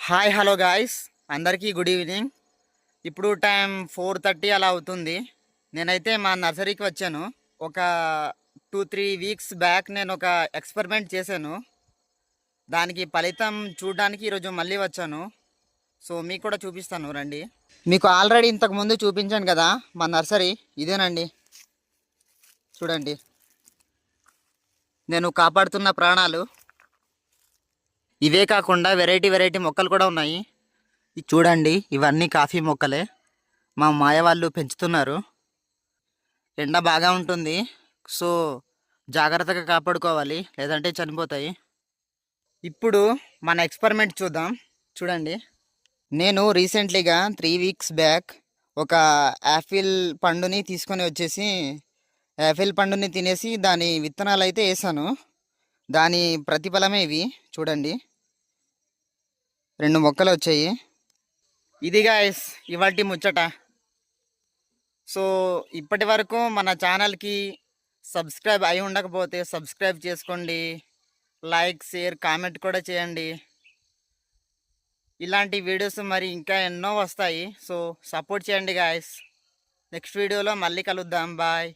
Hi hello guys, అందరికీ good evening. ఇప్పుడు time 4:30 అలా అవుతుంది. నేనైతే మా నర్సరీకి వచ్చాను. ఒక 2-3 వీక్స్ బ్యాక్ నేను ఒక ఎక్స్పెరిమెంట్ చేశాను. దానికి ఫలితం చూడడానికి ఈరోజు మళ్ళీ వచ్చాను. సో మీకు కూడా చూపిస్తాను రండి. మీకు ఆల్రెడీ ఇంతకు ముందు చూపించాను కదా మా నర్సరీ. ఇదేనండి, చూడండి. నేను కాపాడుతున్న ప్రాణాలు ఇవే కాకుండా వెరైటీ వెరైటీ మొక్కలు కూడా ఉన్నాయి. ఇది చూడండి, ఇవన్నీ కాఫీ మొక్కలే. మా మాయ వాళ్ళు పెంచుతున్నారు. ఎండ బాగా ఉంటుంది, సో జాగ్రత్తగా కాపాడుకోవాలి, లేదంటే చనిపోతాయి. ఇప్పుడు మన ఎక్స్పెరిమెంట్ చూద్దాం. చూడండి, నేను రీసెంట్లీగా 3 వీక్స్ బ్యాక్ ఒక యాపిల్ పండుని తీసుకొని వచ్చేసి యాపిల్ పండుని తినేసి దాని విత్తనాలు అయితే వేసాను. దాని ప్రతిఫలమే ఇవి. చూడండి, 2 మొక్కలు వచ్చాయి. ఇది గాయస్ ఇవాల్టి ముచ్చట. సో ఇప్పటి వరకు మన ఛానల్కి సబ్స్క్రైబ్ అయి ఉండకపోతే సబ్స్క్రైబ్ చేసుకోండి. లైక్, షేర్, కామెంట్ కూడా చేయండి. ఇలాంటి వీడియోస్ మరి ఇంకా ఎన్నో వస్తాయి. సో సపోర్ట్ చేయండి గాయస్. నెక్స్ట్ వీడియోలో మళ్ళీ కలుద్దాం. బాయ్.